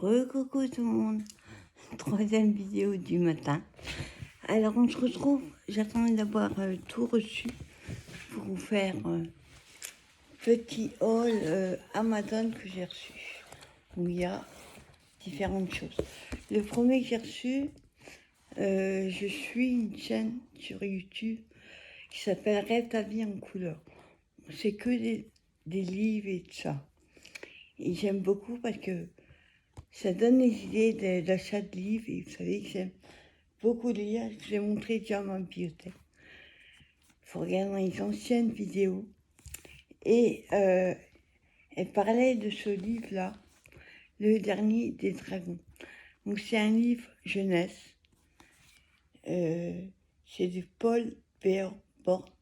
Coucou tout le monde, troisième vidéo du matin. Alors on se retrouve, j'attendais d'avoir tout reçu pour vous faire petit haul Amazon que j'ai reçu, où il y a différentes choses. Le premier que j'ai reçu, je suis une chaîne sur YouTube qui s'appelle Rêve ta vie en couleur. C'est que des livres et tout ça. Et j'aime beaucoup parce que ça donne des idées d'achat de livres. Et vous savez que j'aime beaucoup lire. Je vous ai montré déjà ma bibliothèque. Il faut regarder dans les anciennes vidéos. Et elle parlait de ce livre-là, Le Dernier des Dragons. Donc c'est un livre jeunesse. C'est de Paul Bert-Bort,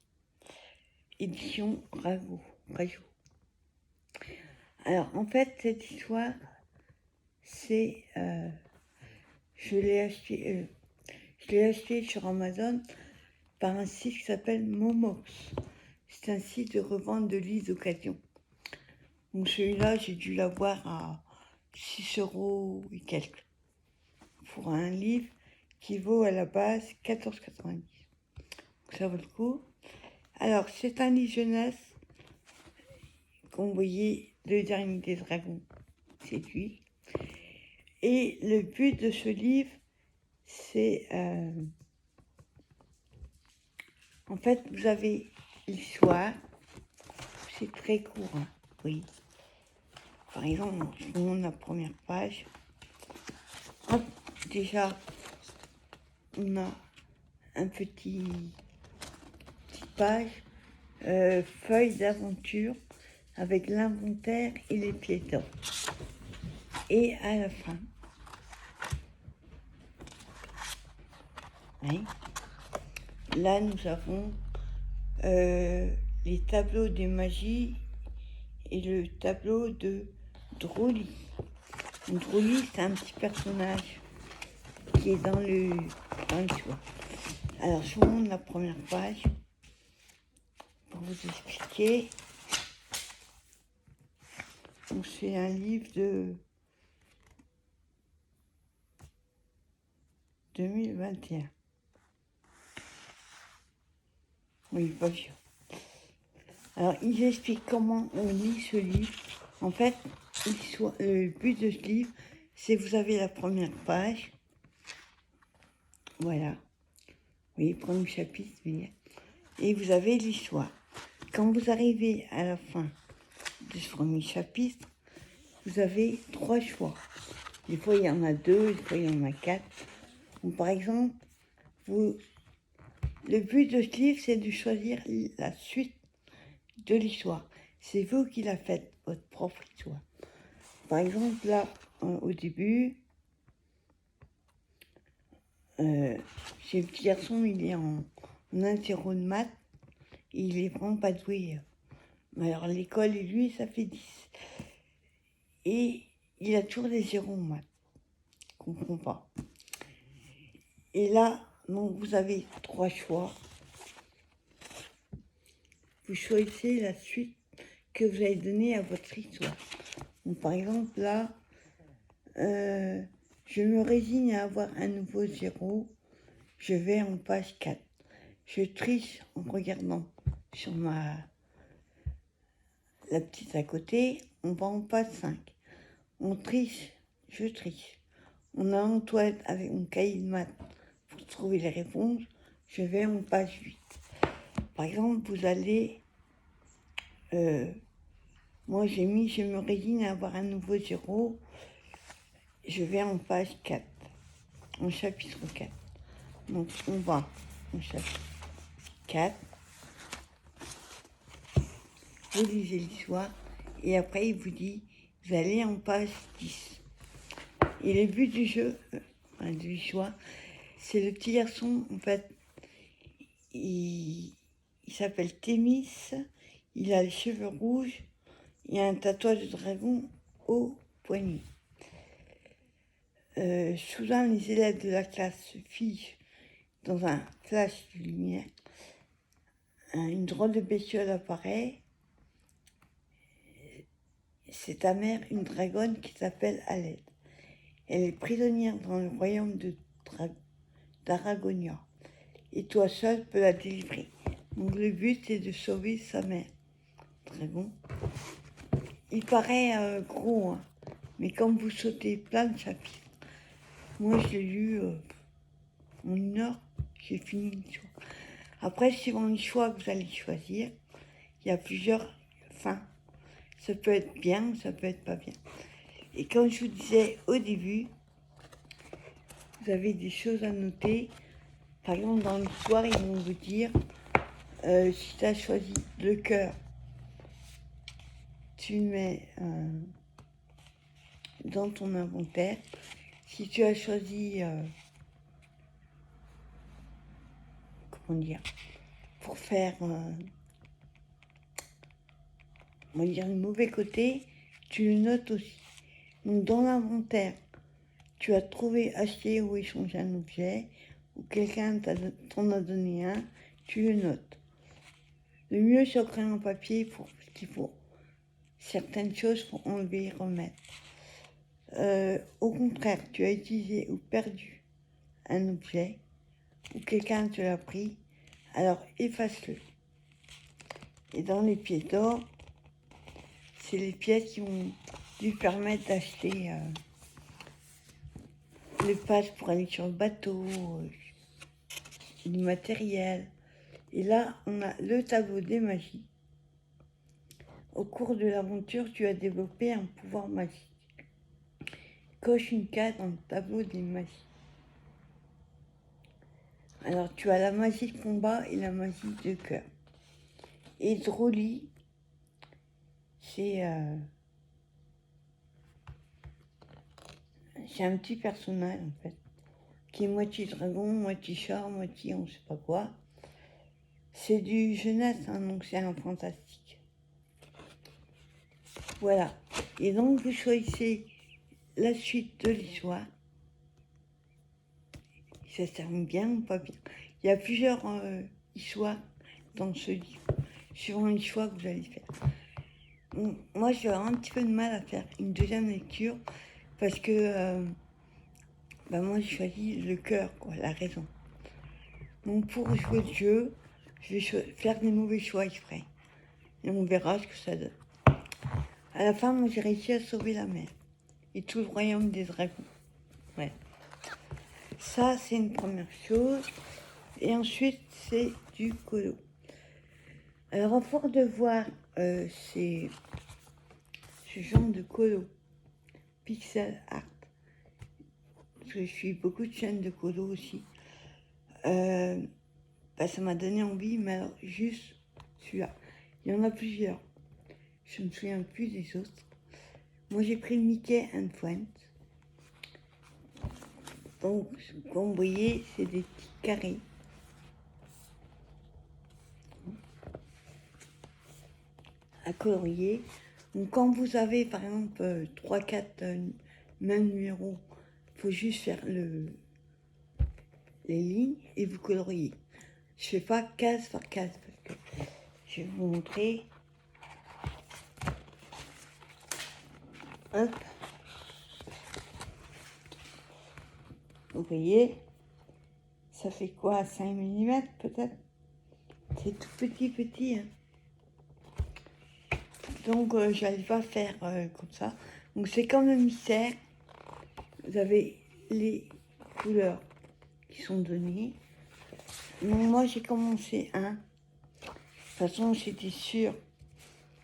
édition Rago. Alors en fait, cette histoire, c'est... je l'ai acheté sur Amazon par un site qui s'appelle Momox. C'est un site de revente de livres d'occasion. Donc celui-là, j'ai dû l'avoir à 6 € et quelques. Pour un livre qui vaut à la base 14,90 €. Donc ça vaut le coup. Alors, c'est un livre jeunesse. Comme vous voyez, Le Dernier des Dragons, c'est lui. Et le but de ce livre, c'est... en fait, vous avez l'histoire. C'est très court, hein, oui. Par exemple, je vous montre la première page. Hop, déjà, on a un petite page, feuille d'aventure avec l'inventaire et les piétons. Et à la fin, oui, là nous avons les tableaux de magie et le tableau de Droli. Droli, c'est un petit personnage qui est dans le choix. Alors, je vous montre la première page pour vous expliquer. Donc, c'est un livre de 2021. Oui, pas sûr. Alors, ils expliquent comment on lit ce livre. En fait, le but de ce livre, c'est que vous avez la première page. Voilà. Oui, premier chapitre. Et vous avez l'histoire. Quand vous arrivez à la fin de ce premier chapitre, vous avez 3 choix. Des fois, il y en a 2, des fois, il y en a 4. Donc, par exemple, le but de ce livre, c'est de choisir la suite de l'histoire. C'est vous qui la faites, votre propre histoire. Par exemple, là, au début, chez le petit garçon, il est en interro de maths, et il est vraiment pas doué. Alors, l'école et lui, ça fait 10. Et il a toujours des zéros en maths. Je comprends pas. Et là, donc, vous avez 3 choix. Vous choisissez la suite que vous allez donner à votre histoire. Donc, par exemple, là, je me résigne à avoir un nouveau 0. Je vais en page 4. Je triche en regardant sur la petite à côté. On va en page 5. On triche, je triche. On a en toilette avec mon cahier de maths pour trouver les réponses. Je vais en page 8. Par exemple, vous allez... moi, j'ai mis, je me résigne à avoir un nouveau 0. Je vais en page 4, en chapitre 4. Donc, on va en chapitre 4. Vous lisez l'histoire. Et après, il vous dit, vous allez en page 10. Et le but du jeu, de l'histoire, c'est le petit garçon, en fait, il s'appelle Thémis. Il a les cheveux rouges. Il y a un tatouage de dragon au poignet. Soudain, les élèves de la classe se figent dans un flash de lumière. Une drôle de bestiole apparaît. C'est ta mère, une dragonne qui s'appelle Aled. Elle est prisonnière dans le royaume d'Aragonia. Et toi seul peux la délivrer. Donc le but c'est de sauver sa mère. Très bon. Il paraît gros, hein, mais comme vous sautez plein de chapitres, moi je l'ai lu en 1 heure, j'ai fini l'histoire. Après, suivant le choix que vous allez choisir, il y a plusieurs fins. Ça peut être bien, ça peut être pas bien. Et comme je vous disais au début, vous avez des choses à noter. Par exemple, dans l'histoire, ils vont vous dire, si tu as choisi le cœur, tu le mets dans ton inventaire. Si tu as choisi, comment dire, pour faire, on va dire, le mauvais côté, tu le notes aussi. Donc dans l'inventaire, tu as trouvé, acheté ou échangé un objet, ou quelqu'un t'en a donné un, tu le notes. Le mieux, c'est au crayon papier parce qu'il faut certaines choses pour enlever et remettre. Au contraire, tu as utilisé ou perdu un objet, ou quelqu'un te l'a pris, alors efface-le. Et dans les pièces d'or, c'est les pièces qui vont lui permettre d'acheter le pass pour aller sur le bateau, du matériel. Et là, on a le tableau des magies. Au cours de l'aventure, tu as développé un pouvoir magique. Coche une case dans le tableau des magies. Alors, tu as la magie de combat et la magie de cœur. Et Droli, c'est un petit personnage, en fait, qui est moitié dragon, moitié chat, moitié on sait pas quoi. C'est du jeunesse, hein, donc c'est un fantastique. Voilà. Et donc, vous choisissez la suite de l'histoire. Ça se termine bien ou pas bien. Il y a plusieurs histoires dans ce livre, suivant les choix que vous allez faire. Donc, moi, j'ai un petit peu de mal à faire une deuxième lecture parce que moi, j'ai choisi le cœur, quoi, la raison. Donc, pour jouer le jeu, je vais faire des mauvais choix exprès. Et on verra ce que ça donne. À la fin, moi, j'ai réussi à sauver la mer et tout le royaume des dragons. Ouais. Ça, c'est une première chose. Et ensuite, c'est du colo. Alors, à force de voir ce genre de colo, pixel art, parce que je suis beaucoup de chaînes de colo aussi, ça m'a donné envie, mais alors, juste celui-là. Il y en a plusieurs. Je ne me souviens plus des autres. Moi, j'ai pris Mickey and Friends. Donc, comme vous voyez, c'est des petits carrés. À colorier. Donc, quand vous avez, par exemple, 3-4 mêmes numéros, il faut juste faire les lignes et vous coloriez. Je fais pas case par case parce que je vais vous montrer. Hop. Vous voyez, ça fait quoi, 5 mm peut-être? C'est tout petit, hein. Donc, je n'allais pas faire comme ça. Donc, c'est comme le mystère. Vous avez les couleurs qui sont données. Donc, moi, j'ai commencé un. De toute façon, j'étais sûre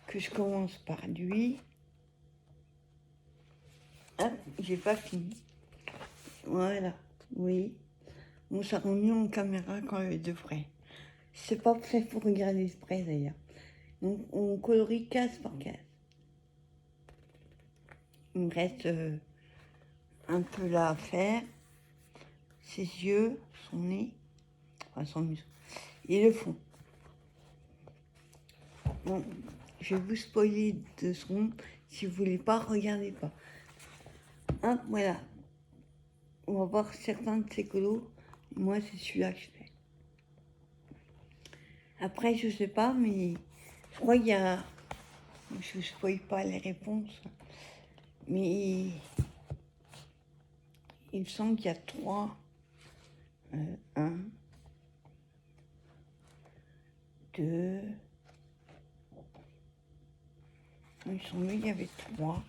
que je commence par lui. Ah, j'ai pas fini. Voilà, oui. Bon, ça rend mieux en caméra quand il est de près. C'est pas fait pour regarder de près d'ailleurs. Donc, on colorie case par case. Il me reste un peu là à faire. Ses yeux, son nez, enfin son museau, et le fond. Bon, je vais vous spoiler 2 secondes. Si vous voulez pas, regardez pas. Hop, voilà. On va voir certains de ces colos. Moi, c'est celui-là que je fais. Après, je sais pas, mais je crois qu'il y a... Je ne spoil pas les réponses. Mais il me semble qu'il y a 3. 1, 2. Il me semble qu'il y avait 3.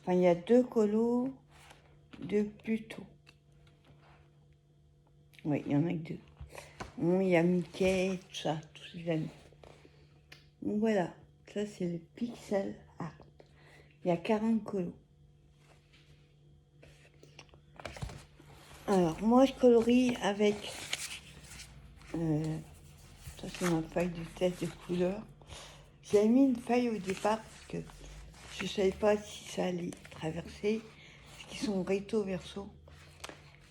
Enfin, il y a 2 colos de Pluto. Oui, il y en a que 2. Bon, il y a Mickey, tout ça, tous ces amis. Donc voilà, ça c'est le pixel art. Il y a 40 colos. Alors, moi je colorie avec... ça c'est ma feuille de test de couleur. J'ai mis une feuille au départ parce que je ne savais pas si ça allait traverser, parce qu'ils sont recto verso.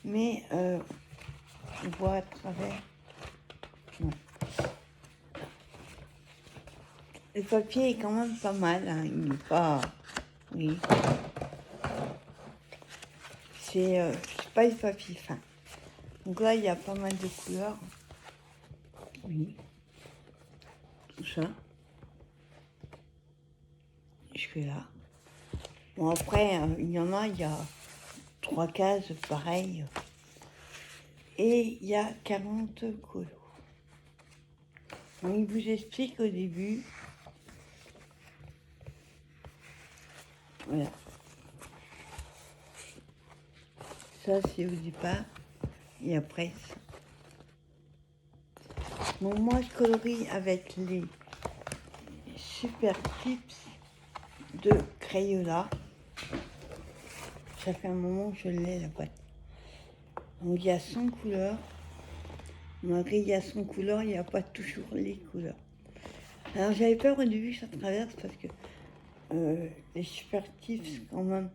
Mais on voit à travers. Ouais. Le papier est quand même pas mal, hein. Il n'est pas... Oui. C'est pas du papier fin. Donc là, il y a pas mal de couleurs. Oui. Tout ça. Jusque-là. Bon, après, il y en a, il y a 3 cases pareilles. Et il y a 40 colos. Donc, il vous explique au début. Voilà. Ça, c'est au départ. Et après, ça. Donc, moi, je colorie avec les Super Tips de Crayola. Ça fait un moment que je l'ai, la boîte. Donc, il y a 100 couleurs. Malgré il y a 100 couleurs, il n'y a pas toujours les couleurs. Alors, j'avais peur au début que ça traverse parce que les Super Tips, quand même,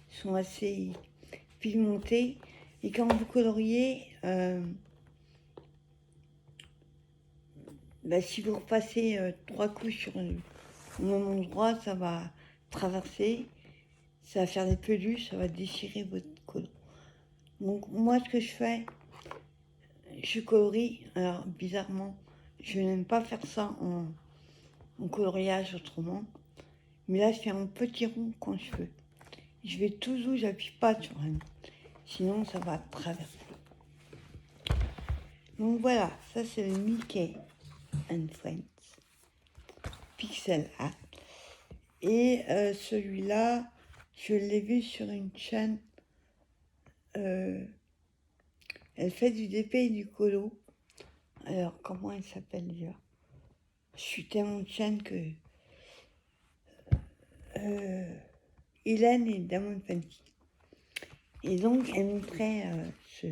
sont assez pigmentés. Et quand vous coloriez, si vous repassez 3 couches sur le même endroit, ça va traverser, ça va faire des peluches, ça va déchirer votre colo. Donc moi, ce que je fais, je colorie. Alors bizarrement, je n'aime pas faire ça en coloriage autrement. Mais là, je fais un petit rond quand je veux. Je vais toujours, j'appuie pas sur un. Sinon, ça va traverser. Donc voilà, ça c'est le Mickey and Friends Pixel Art. Et celui-là, je l'ai vu sur une chaîne. Elle fait du DP et du colo. Alors, comment elle s'appelle déjà? Je suis tellement de chaîne que... Hélène et Damon Fancy. Et donc, elle montrait ce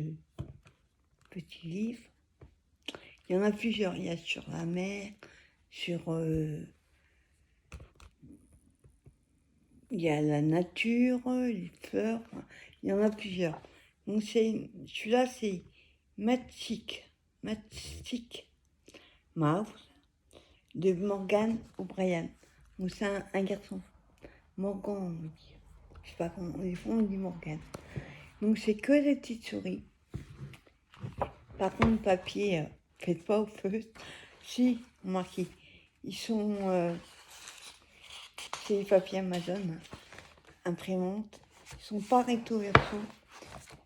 petit livre. Il y en a plusieurs. Il y a sur la mer, sur... il y a la nature, les fleurs. Il y en a plusieurs. Donc, celui-là, c'est Magic Mouse de Morgan O'Brien. Donc, c'est un garçon. Morgan, on dit. Je sais pas comment on dit Morgan. Donc, c'est que des petites souris. Par contre, papier, faites pas au feu. Si, remarquez, ils sont... c'est les papiers Amazon, imprimantes. Ils sont pas recto verso.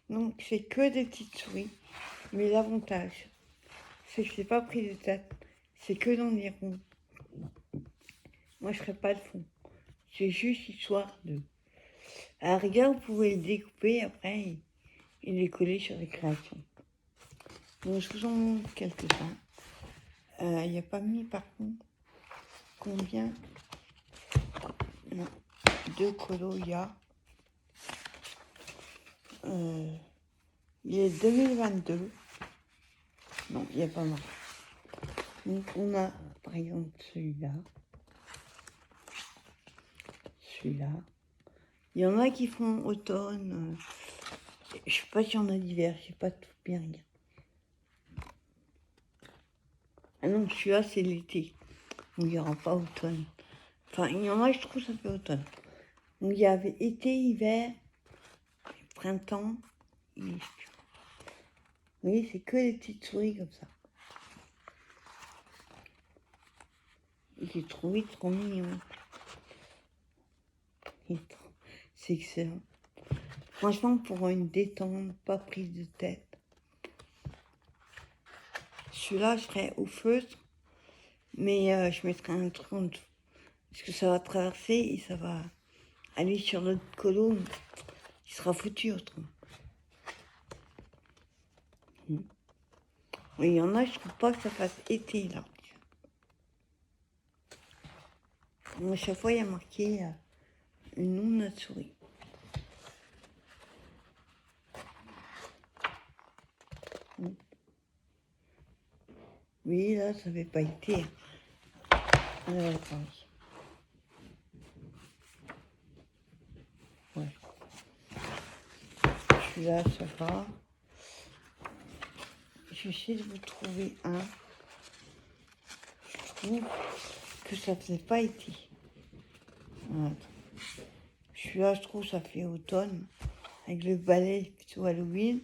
Donc, c'est que des petites souris. Mais l'avantage, c'est que c'est pas pris de tête. C'est que dans les ronds. Moi, je ferai pas le fond. C'est juste histoire de... À la rigueur, vous pouvez le découper après et les coller sur les créations. Donc, je vous en montre quelques-uns. Il n'y a pas mis, par contre, combien... Non, 2 colos, il y a... il est 2022. Non, il n'y a pas marqué. Donc, on a, par exemple, celui-là. Celui-là. Il y en a qui font automne. Je sais pas s'il y en a d'hiver, je sais pas tout bien regardé. Ah non, celui-là, c'est l'été. Donc, il n'y aura pas automne. Enfin, il y en a, je trouve, ça fait automne. Donc, il y avait été, hiver, printemps. Et... Vous voyez, c'est que les petites souris comme ça. Et j'ai trouvé trop mignon. c'est excellent. Franchement, pour une détente, pas prise de tête. Celui-là, je serais au feutre, mais je mettrai un truc en dessous. Parce que ça va traverser et ça va aller sur l'autre colo. Il sera foutu autrement. Mais il y en a, je trouve pas que ça fasse été, là. À chaque fois, il y a marqué le nom de notre souris. Oui, là, ça fait pas été. Attendez. Ouais. Celui-là, ça va. J'essaie de vous trouver un. Je trouve que ça faisait pas été. Voilà. Celui-là, je trouve ça fait automne. Avec le balai plutôt Halloween.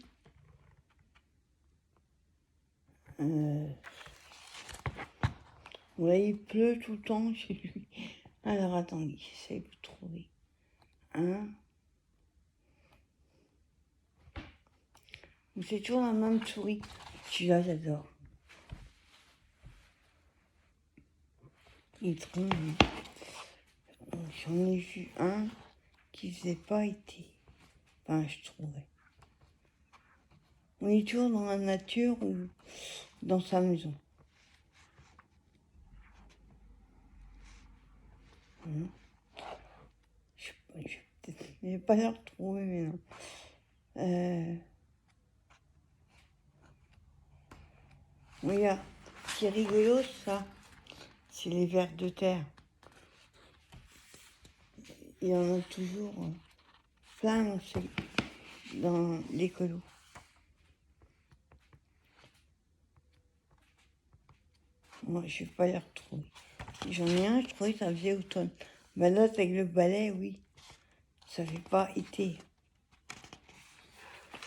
Ouais, il pleut tout le temps chez lui. Alors attendez, j'essaie de vous trouver un. C'est toujours la même souris. Celui-là, j'adore. Il trompe. J'en ai vu un qui faisait pas été. Enfin, je trouvais. On est toujours dans la nature ou dans sa maison. Je vais pas le retrouver, mais non. Regarde, ce qui est rigolo, ça, c'est les vers de terre. Il y en a toujours plein dans l'écolo. Moi, je vais pas les retrouver. J'en ai un, je trouvais que ça faisait automne. Ben l'autre avec le balai, oui, ça fait pas été.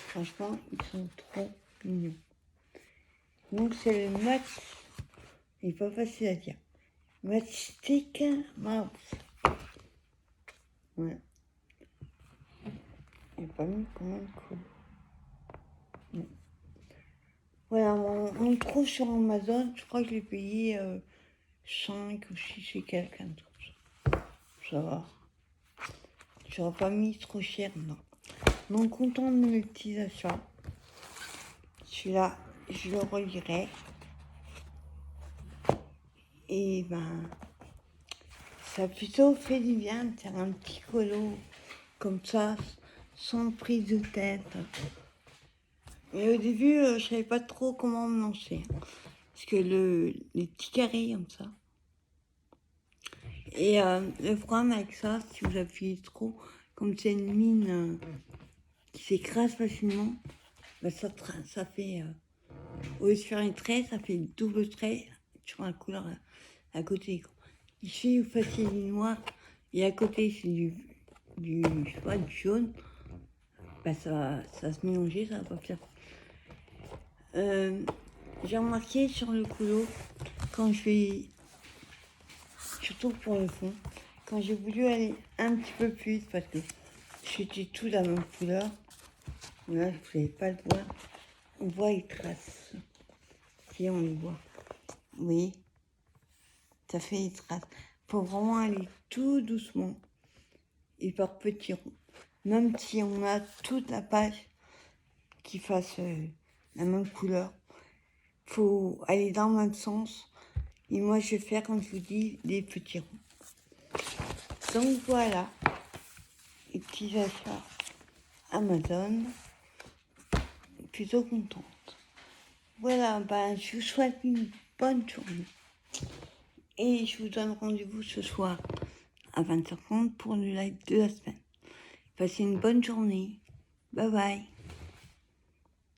Franchement, ils sont trop mignons. Donc c'est le match, il n'est pas facile à dire. Matchstick Mouse. Voilà. J'ai pas mis comment de cool. Voilà, mon trou sur Amazon, je crois que je l'ai payé 5 ou 6 et quelqu'un d'autre. Ça va. J'aurais pas mis trop cher, non. Donc content de mes petits achats. Celui-là, je le relirai. Et ben, ça a plutôt fait du bien de faire un petit colo comme ça, sans prise de tête. Et au début, je savais pas trop comment me lancer. Parce que les petits carrés comme ça. Et le problème avec ça, si vous appuyez trop, comme c'est une mine qui s'écrase facilement, ben ça fait, au lieu de faire un trait, ça fait double trait sur la couleur à côté. Ici, vous fassiez du noir et à côté, c'est du jaune. Ben ça va se mélanger, ça va pas faire. J'ai remarqué sur le colo, quand je vais, surtout pour le fond, quand j'ai voulu aller un petit peu plus vite, parce que c'était tout la même couleur, là, vous n'allez pas le voir, on voit les traces. Si on les voit. Oui, ça fait les traces. Il faut vraiment aller tout doucement et par petits ronds. Même si on a toute la page qui fasse la même couleur, il faut aller dans le même sens. Et moi, je vais faire, comme je vous dis, des petits ronds. Donc voilà, les petits achats Amazon. Plutôt contente. Voilà, ben, je vous souhaite une bonne journée. Et je vous donne rendez-vous ce soir à 20h30 pour le live de la semaine. Passez une bonne journée. Bye bye.